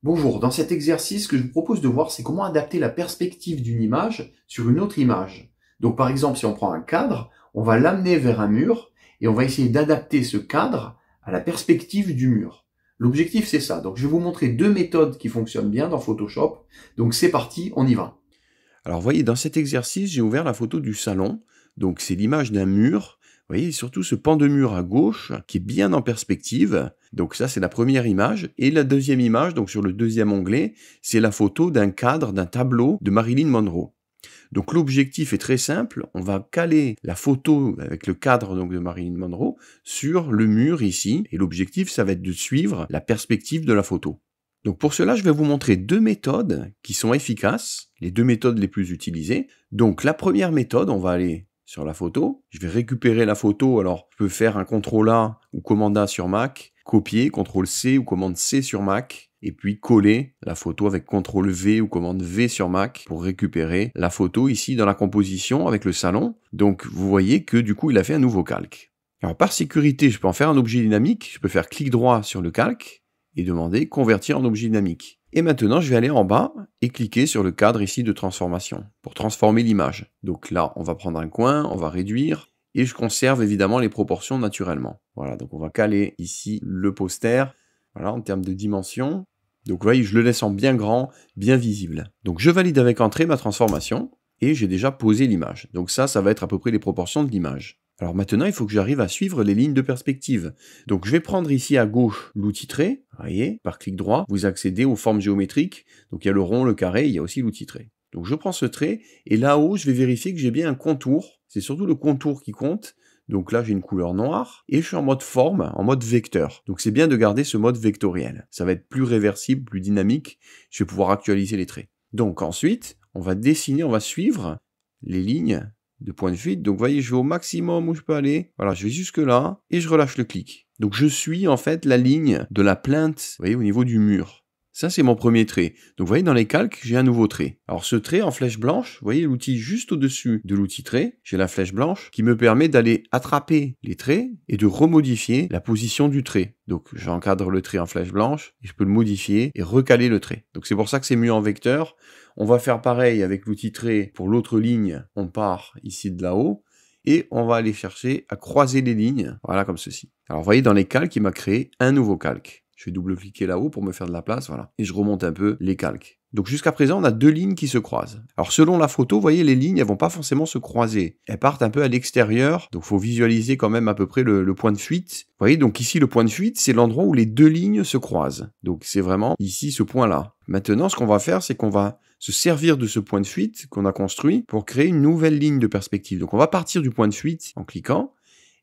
Bonjour, dans cet exercice, ce que je vous propose de voir, c'est comment adapter la perspective d'une image sur une autre image. Donc par exemple, si on prend un cadre, on va l'amener vers un mur et on va essayer d'adapter ce cadre à la perspective du mur. L'objectif, c'est ça. Donc je vais vous montrer deux méthodes qui fonctionnent bien dans Photoshop. Donc c'est parti, on y va. Alors, vous voyez, dans cet exercice, j'ai ouvert la photo du salon. Donc, c'est l'image d'un mur. Vous voyez, surtout ce pan de mur à gauche qui est bien en perspective. Donc, ça, c'est la première image. Et la deuxième image, donc sur le deuxième onglet, c'est la photo d'un cadre, d'un tableau de Marilyn Monroe. Donc, l'objectif est très simple. On va caler la photo avec le cadre donc, de Marilyn Monroe sur le mur ici. Et l'objectif, ça va être de suivre la perspective de la photo. Donc pour cela, je vais vous montrer deux méthodes qui sont efficaces, les deux méthodes les plus utilisées. Donc la première méthode, on va aller sur la photo. Je vais récupérer la photo. Alors, je peux faire un CTRL A ou commande A sur Mac, copier, CTRL C ou commande C sur Mac, et puis coller la photo avec CTRL V ou commande V sur Mac pour récupérer la photo ici dans la composition avec le salon. Donc vous voyez que du coup, il a fait un nouveau calque. Alors par sécurité, je peux en faire un objet dynamique. Je peux faire clic droit sur le calque et demander convertir en objet dynamique. Et maintenant, je vais aller en bas et cliquer sur le cadre ici de transformation pour transformer l'image. Donc là, on va prendre un coin, on va réduire et je conserve évidemment les proportions naturellement. Voilà, donc on va caler ici le poster. Voilà, en termes de dimension. Donc vous voyez, je le laisse en bien grand, bien visible. Donc je valide avec entrée ma transformation et j'ai déjà posé l'image. Donc ça va être à peu près les proportions de l'image. Alors maintenant, il faut que j'arrive à suivre les lignes de perspective. Donc je vais prendre ici à gauche l'outil trait. Vous voyez, par clic droit, vous accédez aux formes géométriques. Donc il y a le rond, le carré, il y a aussi l'outil trait. Donc je prends ce trait et là-haut, je vais vérifier que j'ai bien un contour. C'est surtout le contour qui compte. Donc là, j'ai une couleur noire et je suis en mode forme, en mode vecteur. Donc c'est bien de garder ce mode vectoriel. Ça va être plus réversible, plus dynamique. Je vais pouvoir actualiser les traits. Donc ensuite, on va dessiner, on va suivre les lignes de point de fuite. Donc vous voyez, je vais au maximum où je peux aller. Voilà, je vais jusque là et je relâche le clic. Donc je suis en fait la ligne de la plainte, vous voyez, au niveau du mur. Ça, c'est mon premier trait. Donc, vous voyez, dans les calques, j'ai un nouveau trait. Alors, ce trait en flèche blanche, vous voyez l'outil juste au-dessus de l'outil trait, j'ai la flèche blanche qui me permet d'aller attraper les traits et de remodifier la position du trait. Donc, j'encadre le trait en flèche blanche et je peux le modifier et recaler le trait. Donc, c'est pour ça que c'est mieux en vecteur. On va faire pareil avec l'outil trait pour l'autre ligne. On part ici de là-haut. Et on va aller chercher à croiser les lignes, voilà, comme ceci. Alors, vous voyez, dans les calques, il m'a créé un nouveau calque. Je vais double-cliquer là-haut pour me faire de la place, voilà. Et je remonte un peu les calques. Donc jusqu'à présent, on a deux lignes qui se croisent. Alors selon la photo, vous voyez, les lignes, elles vont pas forcément se croiser. Elles partent un peu à l'extérieur, donc il faut visualiser quand même à peu près le point de fuite. Vous voyez, donc ici, le point de fuite, c'est l'endroit où les deux lignes se croisent. Donc c'est vraiment ici, ce point-là. Maintenant, ce qu'on va faire, c'est qu'on va se servir de ce point de fuite qu'on a construit pour créer une nouvelle ligne de perspective. Donc on va partir du point de fuite en cliquant,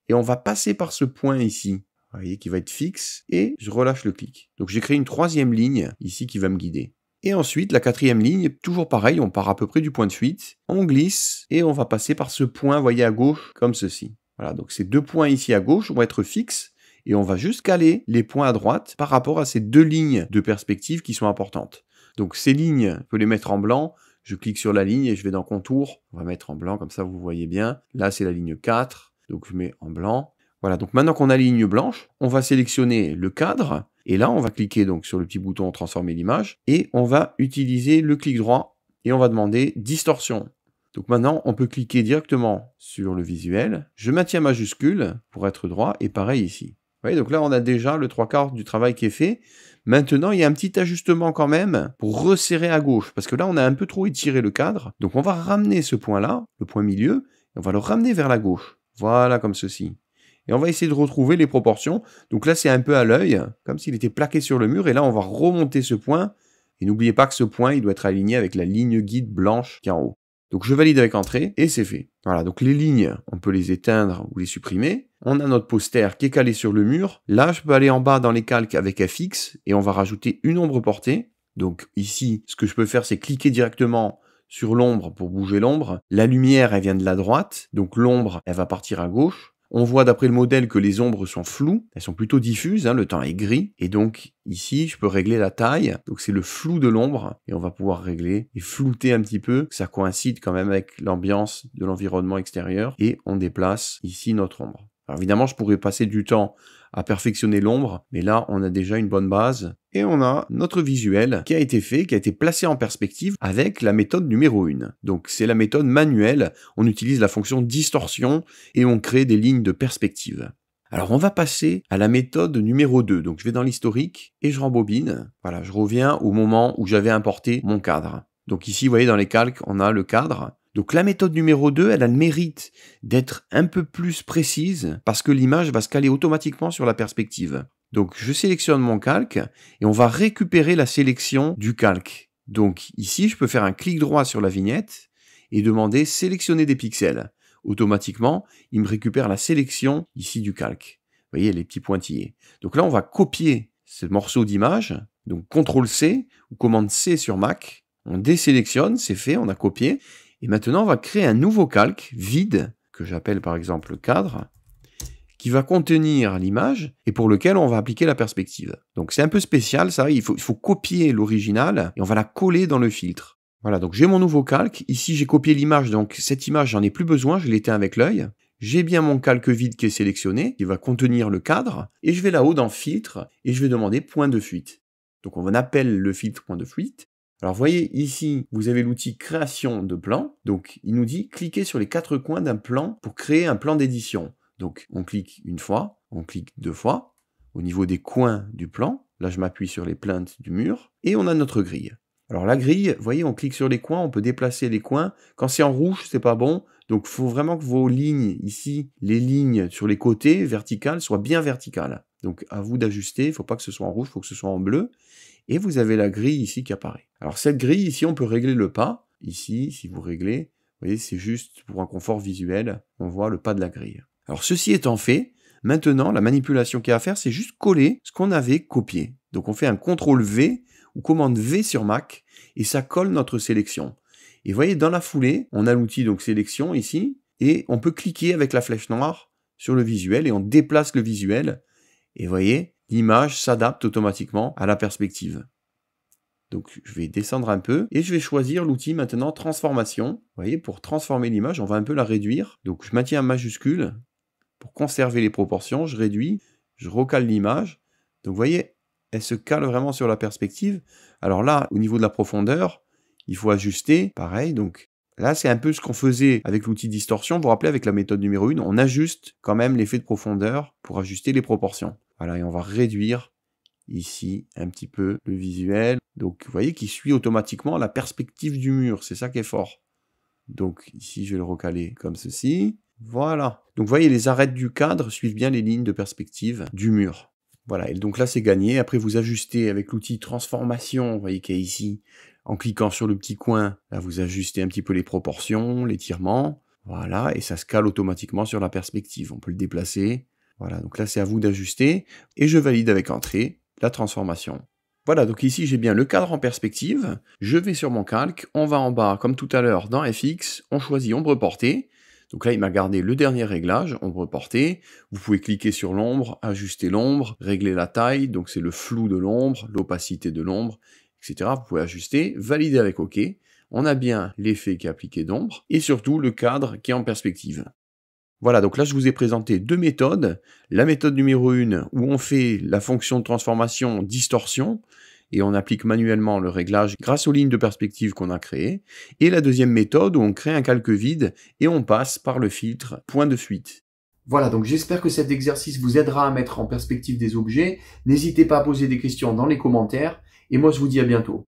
et on va passer par ce point ici. Vous voyez, qui va être fixe, et je relâche le clic. Donc j'ai créé une troisième ligne, ici, qui va me guider. Et ensuite, la quatrième ligne, toujours pareil, on part à peu près du point de fuite, on glisse, et on va passer par ce point, vous voyez, à gauche, comme ceci. Voilà, donc ces deux points ici à gauche vont être fixes, et on va juste caler les points à droite par rapport à ces deux lignes de perspective qui sont importantes. Donc ces lignes, on peut les mettre en blanc, je clique sur la ligne et je vais dans contour, on va mettre en blanc, comme ça vous voyez bien. Là, c'est la ligne 4, donc je mets en blanc. Voilà, donc maintenant qu'on a la ligne blanche, on va sélectionner le cadre, et là, on va cliquer donc sur le petit bouton transformer l'image, et on va utiliser le clic droit, et on va demander distorsion. Donc maintenant, on peut cliquer directement sur le visuel, je maintiens majuscule pour être droit, et pareil ici. Vous voyez, donc là, on a déjà le 3/4 du travail qui est fait. Maintenant, il y a un petit ajustement quand même pour resserrer à gauche, parce que là, on a un peu trop étiré le cadre, donc on va ramener ce point-là, le point milieu, et on va le ramener vers la gauche. Voilà, comme ceci. Et on va essayer de retrouver les proportions. Donc là, c'est un peu à l'œil, comme s'il était plaqué sur le mur. Et là, on va remonter ce point. Et n'oubliez pas que ce point, il doit être aligné avec la ligne guide blanche qui est en haut. Donc je valide avec entrée et c'est fait. Voilà, donc les lignes, on peut les éteindre ou les supprimer. On a notre poster qui est calé sur le mur. Là, je peux aller en bas dans les calques avec FX et on va rajouter une ombre portée. Donc ici, ce que je peux faire, c'est cliquer directement sur l'ombre pour bouger l'ombre. La lumière, elle vient de la droite. Donc l'ombre, elle va partir à gauche. On voit d'après le modèle que les ombres sont floues, elles sont plutôt diffuses, le temps est gris, et donc ici je peux régler la taille, donc c'est le flou de l'ombre, et on va pouvoir régler et flouter un petit peu, que ça coïncide quand même avec l'ambiance de l'environnement extérieur, et on déplace ici notre ombre. Alors évidemment je pourrais passer du temps à perfectionner l'ombre, mais là, on a déjà une bonne base. Et on a notre visuel qui a été fait, qui a été placé en perspective avec la méthode numéro 1. Donc, c'est la méthode manuelle. On utilise la fonction distorsion et on crée des lignes de perspective. Alors, on va passer à la méthode numéro 2. Donc, je vais dans l'historique et je rembobine. Voilà, je reviens au moment où j'avais importé mon cadre. Donc ici, vous voyez, dans les calques, on a le cadre. Donc la méthode numéro 2, elle a le mérite d'être un peu plus précise parce que l'image va se caler automatiquement sur la perspective. Donc je sélectionne mon calque et on va récupérer la sélection du calque. Donc ici, je peux faire un clic droit sur la vignette et demander sélectionner des pixels. Automatiquement, il me récupère la sélection ici du calque. Vous voyez les petits pointillés. Donc là, on va copier ce morceau d'image. Donc CTRL-C ou commande C sur Mac. On désélectionne, c'est fait, on a copié. Et maintenant, on va créer un nouveau calque vide, que j'appelle par exemple cadre, qui va contenir l'image et pour lequel on va appliquer la perspective. Donc c'est un peu spécial ça, il faut copier l'original et on va la coller dans le filtre. Voilà, donc j'ai mon nouveau calque. Ici, j'ai copié l'image, donc cette image, j'en ai plus besoin, je l'éteins avec l'œil. J'ai bien mon calque vide qui est sélectionné, qui va contenir le cadre, et je vais là-haut dans filtre et je vais demander point de fuite. Donc on appelle le filtre point de fuite. Alors, vous voyez, ici, vous avez l'outil création de plan. Donc, il nous dit, cliquez sur les 4 coins d'un plan pour créer un plan d'édition. Donc, on clique une fois, on clique 2 fois, au niveau des coins du plan. Là, je m'appuie sur les plinthes du mur. Et on a notre grille. Alors, la grille, vous voyez, on clique sur les coins, on peut déplacer les coins. Quand c'est en rouge, c'est pas bon. Donc, il faut vraiment que vos lignes, ici, les lignes sur les côtés, verticales, soient bien verticales. Donc, à vous d'ajuster. Il ne faut pas que ce soit en rouge, il faut que ce soit en bleu. Et vous avez la grille ici qui apparaît. Alors cette grille ici, on peut régler le pas. Ici, si vous réglez, vous voyez, c'est juste pour un confort visuel, on voit le pas de la grille. Alors ceci étant fait, maintenant la manipulation qu'il y a à faire, c'est juste coller ce qu'on avait copié. Donc on fait un CTRL-V ou commande V sur Mac et ça colle notre sélection. Et vous voyez, dans la foulée, on a l'outil donc sélection ici et on peut cliquer avec la flèche noire sur le visuel et on déplace le visuel. Et vous voyez, l'image s'adapte automatiquement à la perspective. Donc je vais descendre un peu et je vais choisir l'outil maintenant transformation. Vous voyez, pour transformer l'image, on va un peu la réduire. Donc je maintiens un majuscule pour conserver les proportions, je réduis, je recale l'image. Donc vous voyez, elle se cale vraiment sur la perspective. Alors là, au niveau de la profondeur, il faut ajuster, pareil. Donc là, c'est un peu ce qu'on faisait avec l'outil distorsion. Vous vous rappelez, avec la méthode numéro 1, on ajuste quand même l'effet de profondeur pour ajuster les proportions. Voilà, et on va réduire ici un petit peu le visuel. Donc vous voyez qu'il suit automatiquement la perspective du mur, c'est ça qui est fort. Donc ici je vais le recaler comme ceci. Voilà. Donc vous voyez, les arêtes du cadre suivent bien les lignes de perspective du mur. Voilà, et donc là c'est gagné. Après vous ajustez avec l'outil transformation, vous voyez qu'il y a ici, en cliquant sur le petit coin, là vous ajustez un petit peu les proportions, l'étirement. Voilà, et ça se cale automatiquement sur la perspective. On peut le déplacer. Voilà, donc là c'est à vous d'ajuster. Et je valide avec entrée la transformation. Voilà, donc ici j'ai bien le cadre en perspective. Je vais sur mon calque, on va en bas comme tout à l'heure dans FX, on choisit ombre portée. Donc là il m'a gardé le dernier réglage, ombre portée. Vous pouvez cliquer sur l'ombre, ajuster l'ombre, régler la taille, donc c'est le flou de l'ombre, l'opacité de l'ombre, etc. Vous pouvez ajuster, valider avec OK. On a bien l'effet qui est appliqué d'ombre et surtout le cadre qui est en perspective. Voilà, donc là je vous ai présenté 2 méthodes. La méthode numéro 1 où on fait la fonction de transformation distorsion et on applique manuellement le réglage grâce aux lignes de perspective qu'on a créées. Et la deuxième méthode où on crée un calque vide et on passe par le filtre point de fuite. Voilà, donc j'espère que cet exercice vous aidera à mettre en perspective des objets. N'hésitez pas à poser des questions dans les commentaires et moi je vous dis à bientôt.